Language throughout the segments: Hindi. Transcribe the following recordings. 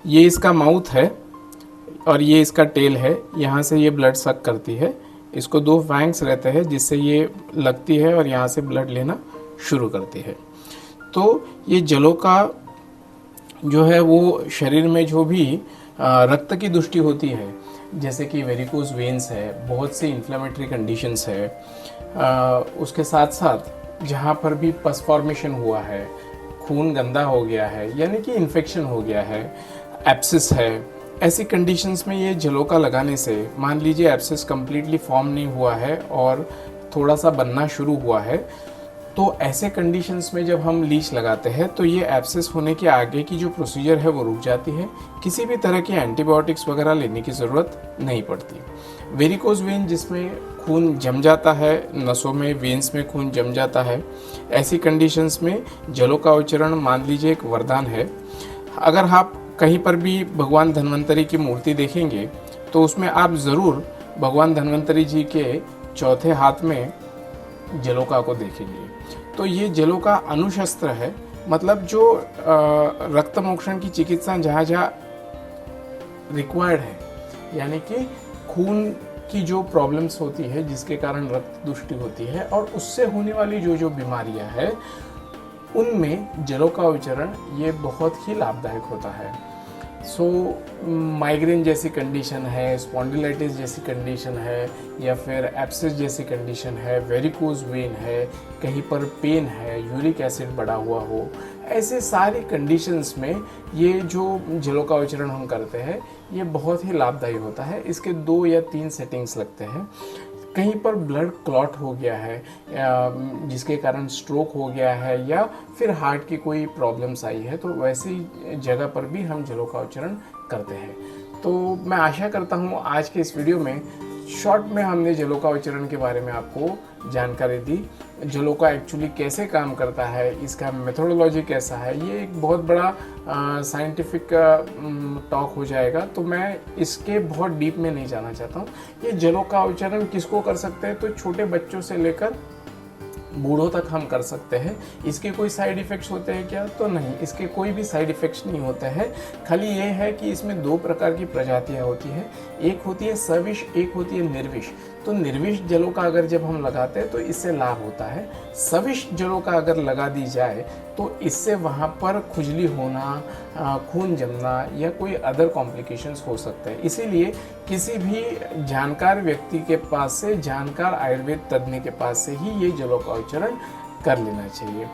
ये इसका माउथ है और ये इसका टेल है। यहाँ से ये ब्लड सक करती है। इसको 2 फैंग्स रहते हैं जिससे ये लगती है और यहाँ से ब्लड लेना शुरू करती है। तो ये जलोका जो है वो शरीर में जो भी रक्त की दुष्टि होती है, जैसे कि वेरिकोज वेन्स है, बहुत सी इन्फ्लेमेटरी कंडीशंस है, उसके साथ साथ जहाँ पर भी पस फॉर्मेशन हुआ है, खून गंदा हो गया है, यानी कि इन्फेक्शन हो गया है, एब्सिस है, ऐसी कंडीशंस में ये जलोका लगाने से, मान लीजिए एब्सिस कम्प्लीटली फॉर्म नहीं हुआ है और थोड़ा सा बनना शुरू हुआ है, तो ऐसे कंडीशंस में जब हम लीच लगाते हैं तो ये एब्सेस होने के आगे की जो प्रोसीजर है वो रुक जाती है। किसी भी तरह के एंटीबायोटिक्स वगैरह लेने की ज़रूरत नहीं पड़ती। वेरिकोज वेन जिसमें खून जम जाता है, नसों में, वेन्स में खून जम जाता है, ऐसी कंडीशंस में जलोका उच्चारण मान लीजिए एक वरदान है। अगर आप कहीं पर भी भगवान धन्वंतरी की मूर्ति देखेंगे तो उसमें आप ज़रूर भगवान धन्वंतरी जी के चौथे हाथ में जलोका को देखेंगे। तो ये जलोका अनुशस्त्र है, मतलब जो रक्त मोक्षण की चिकित्सा जहाँ जहाँ रिक्वायर्ड है, यानी कि खून की जो प्रॉब्लम्स होती है जिसके कारण रक्त दुष्टि होती है और उससे होने वाली जो जो बीमारियां हैं उनमें जलोका उच्चारण ये बहुत ही लाभदायक होता है। माइग्रेन जैसी कंडीशन है, स्पॉन्डिलाइटिस जैसी कंडीशन है, या फिर एब्सेस जैसी कंडीशन है, वेरिकोज वेन है, कहीं पर पेन है, यूरिक एसिड बढ़ा हुआ हो, ऐसे सारी कंडीशंस में ये जो जलोका उच्चारण हम करते हैं ये बहुत ही लाभदायी होता है। इसके 2 या 3 सेटिंग्स लगते हैं। कहीं पर ब्लड क्लॉट हो गया है जिसके कारण स्ट्रोक हो गया है, या फिर हार्ट की कोई प्रॉब्लम्स आई है, तो वैसी जगह पर भी हम जलोका उच्चारण करते हैं। तो मैं आशा करता हूँ आज के इस वीडियो में शॉर्ट में हमने जलोका उच्चारण के बारे में आपको जानकारी दी। जलोका एक्चुअली कैसे काम करता है, इसका मेथोडोलॉजी कैसा है, ये एक बहुत बड़ा साइंटिफिक टॉक हो जाएगा, तो मैं इसके बहुत डीप में नहीं जाना चाहता हूँ। ये जलोका उच्चारण किसको कर सकते हैं, तो छोटे बच्चों से लेकर बूढ़ों तक हम कर सकते हैं। इसके कोई साइड इफ़ेक्ट्स होते हैं क्या, तो नहीं, इसके कोई भी साइड इफ़ेक्ट्स नहीं होते हैं। खाली ये है कि इसमें 2 प्रकार की प्रजातियां होती हैं, एक होती है सविष, एक होती है निर्विष। तो निर्विष जलोका अगर जब हम लगाते हैं तो इससे लाभ होता है। सविष जलोका अगर लगा दी जाए तो इससे वहाँ पर खुजली होना, खून जमना या कोई अदर कॉम्प्लिकेशंस हो सकते हैं। इसीलिए किसी भी जानकार व्यक्ति के पास से, जानकार आयुर्वेद तज्ञ के पास से ही ये जलोका उच्चारण कर लेना चाहिए।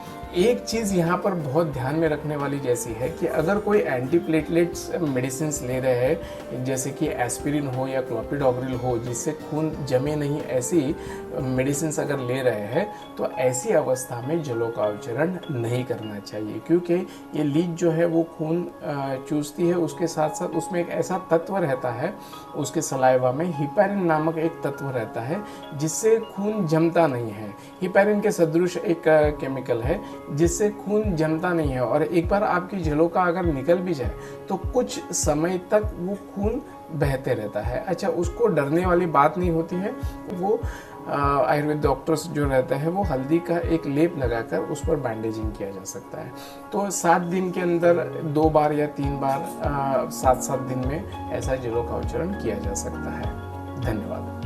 एक चीज़ यहाँ पर बहुत ध्यान में रखने वाली जैसी है कि अगर कोई एंटीप्लेटलेट्स मेडिसिन ले रहे हैं, जैसे कि एस्पिरिन हो या क्लोपिडोग्रिल हो जिससे खून जमे नहीं, ऐसी मेडिसिन अगर ले रहे हैं तो ऐसी अवस्था में जलोका उच्चारण नहीं करना चाहिए, क्योंकि ये लीच जो है वो खून चूसती है, उसके साथ साथ उसमें एक ऐसा तत्व रहता है, उसके सलाइवा में हिपैरिन नामक एक तत्व रहता है जिससे खून जमता नहीं है। हिपैरिन के सदृश एक केमिकल है जिससे खून जमता नहीं है, और एक बार आपकी जलोका अगर निकल भी जाए तो कुछ समय तक वो खून बहते रहता है। अच्छा, उसको डरने वाली बात नहीं होती है। वो आयुर्वेद डॉक्टर्स जो रहते हैं वो हल्दी का एक लेप लगाकर उस पर बैंडेजिंग किया जा सकता है। तो 7 दिन के अंदर 2 बार या 3 बार 7-7 दिन में ऐसा जलोका उच्चारण किया जा सकता है। धन्यवाद।